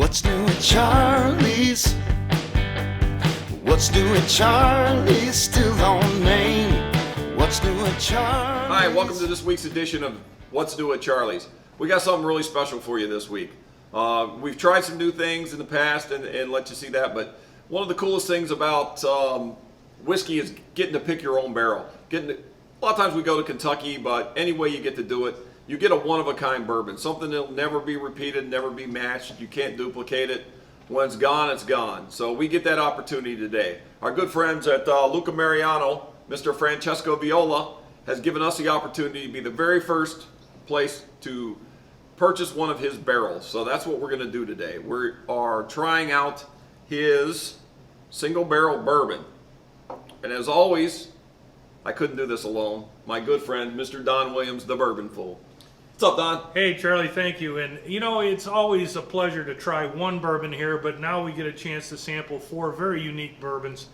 What's new at Charlie's? What's new at Charlie's? Still on Main. What's new at Charlie's? Hi, welcome to this week's edition of What's New at Charlie's. We got something really special for you this week. We've tried some new things in the past and let you see that, but one of the coolest things about whiskey is getting to pick your own barrel. A lot of times we go to Kentucky, but any way you get to do it, you get a one-of-a-kind bourbon, something that'll never be repeated, never be matched. You can't duplicate it. When it's gone, it's gone. So we get that opportunity today. Our good friends at Luca Mariano, Mr. Francesco Viola, has given us the opportunity to be the very first place to purchase one of his barrels. So that's what we're going to do today. We are trying out his single barrel bourbon. And as always, I couldn't do this alone. My good friend, Mr. Don Williams, the Bourbon Fool. What's up, Don? Hey, Charlie, thank you. And you know, it's always a pleasure to try one bourbon here, but now we get a chance to sample 4 very unique bourbons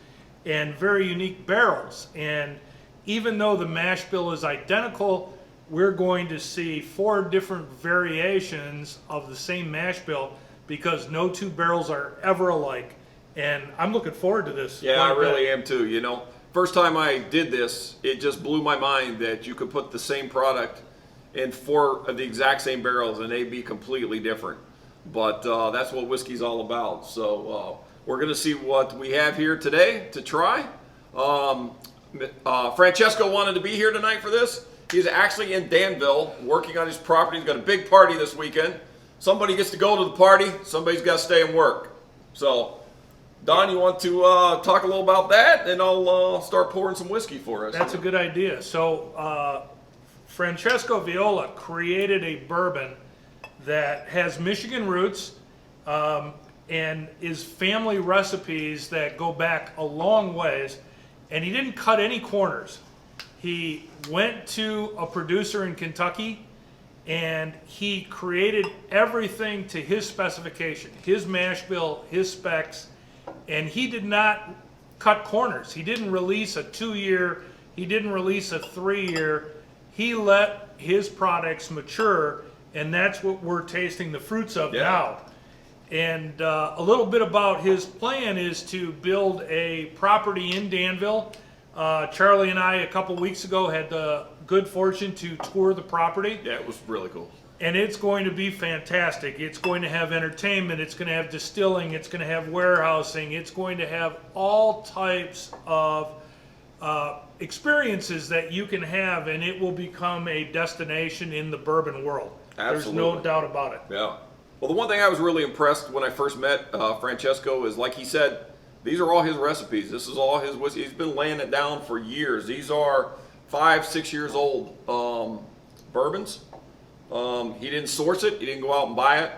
and very unique barrels. And even though the mash bill is identical, we're going to see 4 different variations of the same mash bill because no 2 barrels are ever alike. And I'm looking forward to this. Yeah, I really am too. You know, first time I did this, it just blew my mind that you could put the same product in 4 of the exact same barrels and they'd be completely different. But that's what whiskey's all about. So we're going to see what we have here today to try. Francesco wanted to be here tonight for this. He's actually in Danville working on his property. He's got a big party this weekend. Somebody gets to go to the party. Somebody's got to stay and work. So, Don, you want to talk a little about that? And I'll start pouring some whiskey for us. That's a good idea. So, Francesco Viola created a bourbon that has Michigan roots and is family recipes that go back a long ways. And he didn't cut any corners. He went to a producer in Kentucky and he created everything to his specification, his mash bill, his specs, and he did not cut corners. He didn't release a 2-year, he didn't release a 3-year. He let his products mature, and that's what we're tasting the fruits of now. And a little bit about his plan is to build a property in Danville. Charlie and I, a couple weeks ago, had the good fortune to tour the property. Yeah, it was really cool. And it's going to be fantastic. It's going to have entertainment, it's going to have distilling, it's going to have warehousing, it's going to have all types of experiences that you can have, and it will become a destination in the bourbon world. Absolutely. There's no doubt about it. Yeah. Well, the one thing I was really impressed when I first met Francesco is, like he said, these are all his recipes. This is all his whiskey. He's been laying it down for years. These are 5-6 years old bourbons. He didn't source it. He didn't go out and buy it.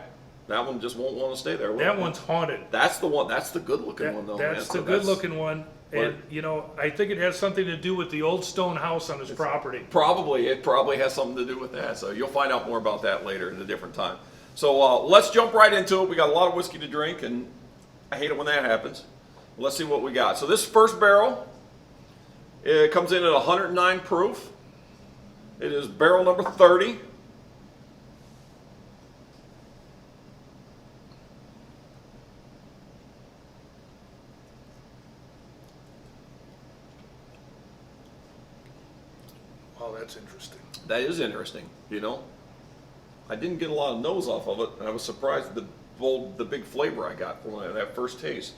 That one just won't want to stay there. That one's haunted. That's the one. That's the good-looking one, though. That's the good-looking one. And, you know, I think it has something to do with the old stone house on his property. Probably. It probably has something to do with that. So you'll find out more about that later at a different time. So let's jump right into it. We got a lot of whiskey to drink, and I hate it when that happens. Let's see what we got. So this first barrel, it comes in at 109 proof. It is barrel number 30. Oh, that's interesting. That is interesting, you know. I didn't get a lot of nose off of it, and I was surprised at the big flavor I got from that first taste.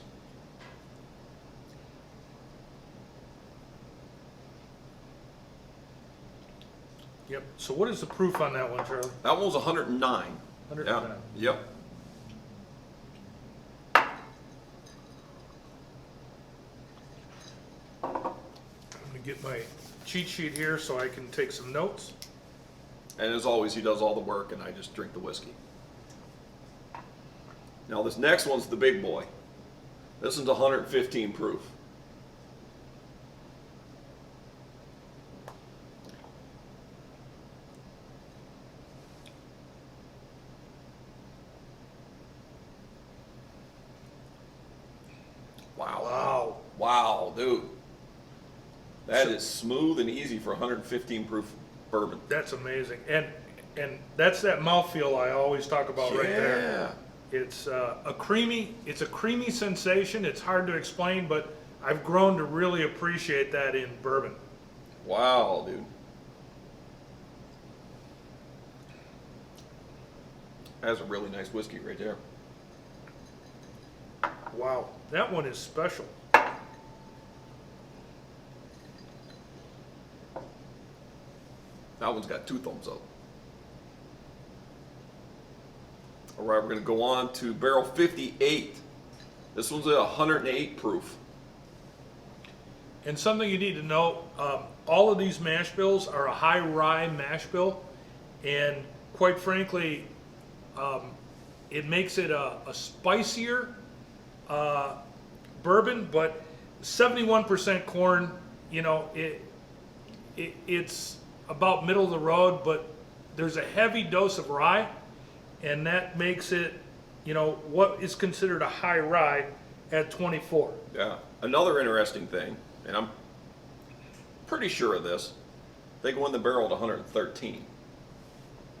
Yep. So what is the proof on that one, Charlie? That one was 109. 109. Yeah. Yep. I'm going to get my cheat sheet here so I can take some notes. And as always, he does all the work, and I just drink the whiskey. Now this next one's the big boy. This one's 115 proof. Wow. Wow, dude. That is smooth and easy for 115 proof bourbon. That's amazing. And that's that mouthfeel I always talk about right there. It's a creamy sensation. It's hard to explain, but I've grown to really appreciate that in bourbon. Wow, dude. That's a really nice whiskey right there. Wow, that one is special. That one's got 2 thumbs up. All right, we're going to go on to barrel 58. This one's at 108 proof. And something you need to know, all of these mash bills are a high rye mash bill, and quite frankly, it makes it a spicier bourbon, but 71% corn, you know, it's about middle of the road, but there's a heavy dose of rye, and that makes it, you know, what is considered a high rye at 24. Yeah. Another interesting thing, and I'm pretty sure of this, they go in the barrel at 113.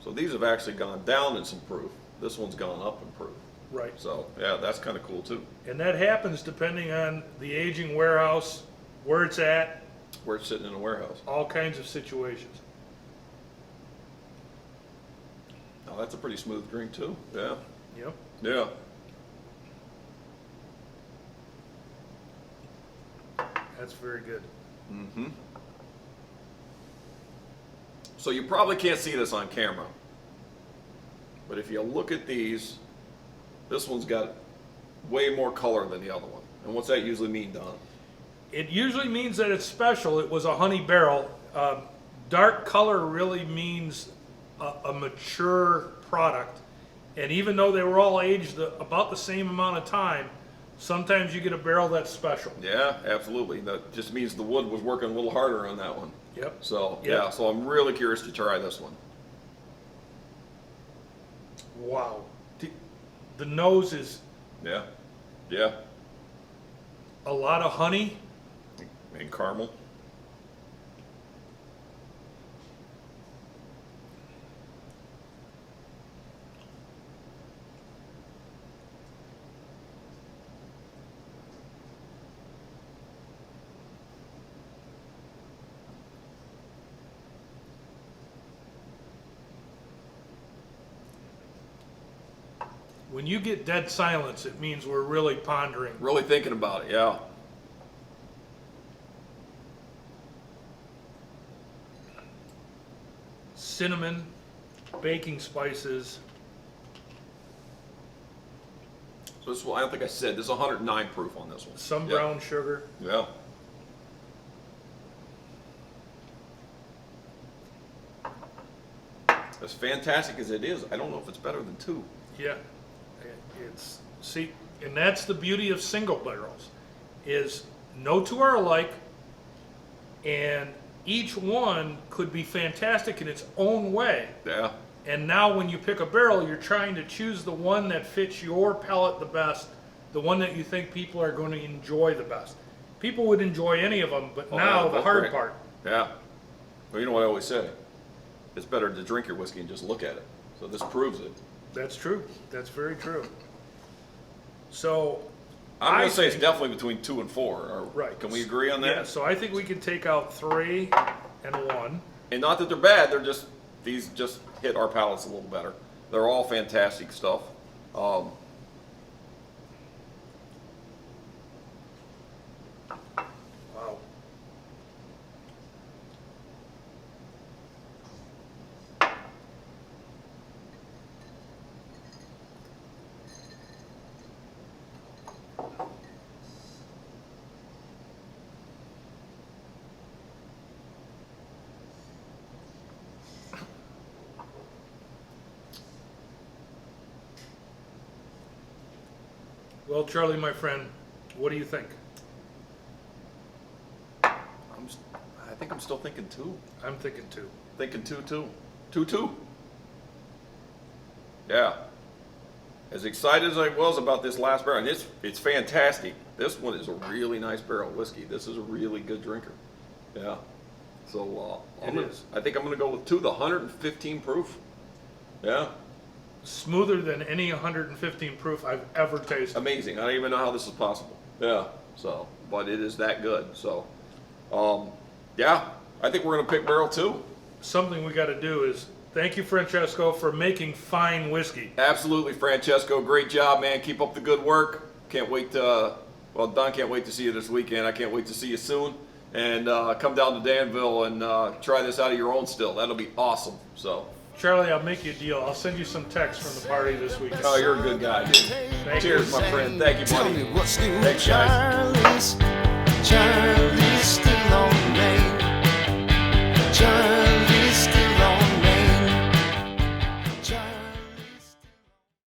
So these have actually gone down in some proof. This one's gone up in proof. Right. So yeah, that's kind of cool too. And that happens depending on the aging warehouse, where it's at, Where it's sitting in a warehouse. all kinds of situations. Oh, that's a pretty smooth drink too. Yeah. Yep. Yeah. That's very good. Mm-hmm. So you probably can't see this on camera, but if you look at these, this one's got way more color than the other one. And what's that usually mean, Don? It usually means that it's special. It was a honey barrel. Dark color really means a mature product. And even though they were all aged about the same amount of time, sometimes you get a barrel that's special. Yeah, absolutely. That just means the wood was working a little harder on that one. Yep. So Yep. yeah, so I'm really curious to try this one. Wow. The nose is Yeah, yeah, a lot of honey. and caramel. When you get dead silence, it means we're really pondering. Really thinking about it, yeah. Cinnamon, baking spices. So this one, I don't think I said, this is 109 proof on this one. Some Yeah. brown sugar. Yeah. As fantastic as it is, I don't know if it's better than 2. Yeah, see, and that's the beauty of single barrels, is no two are alike, and each one could be fantastic in its own way. Yeah. And now when you pick a barrel, you're trying to choose the one that fits your palate the best, the one that you think people are going to enjoy the best. People would enjoy any of them, but Oh, now yeah, the that's hard great. part. Yeah. Well, you know what I always say? It's better to drink your whiskey and just look at it. So this proves it. That's true. That's very true. So I'm going to say it's think- definitely between 2 and 4. Right. Can we agree on that? Yeah, so I think we can take out 3 and 1. And not that they're bad, they're just, these just hit our palates a little better. They're all fantastic stuff. Wow. Well, Charlie, my friend, what do you think? I think I'm still thinking 2. I'm thinking 2. Thinking 2-2. 2-2. Yeah. As excited as I was about this last barrel, and it's fantastic. This one is a really nice barrel of whiskey. This is a really good drinker. Yeah. So It is. I think I'm gonna go with 2, the 115 proof. Yeah. smoother than any 115 proof I've ever tasted. Amazing. I don't even know how this is possible. Yeah. So, but it is that good. So, yeah, I think we're gonna pick barrel 2. Something we got to do is thank you, Francesco, for making fine whiskey. Absolutely, Francesco. Great job, man. Keep up the good work. Can't wait to, well, Don can't wait to see you this weekend. I can't wait to see you soon. And come down to Danville and try this out of your own still. That'll be awesome. So, Charlie, I'll make you a deal. I'll send you some texts from the party this weekend. oh, you're a good guy, dude. Thank Cheers, you. my friend. Thank you, Tell buddy. me what's new, Thanks, guys. Charlie's.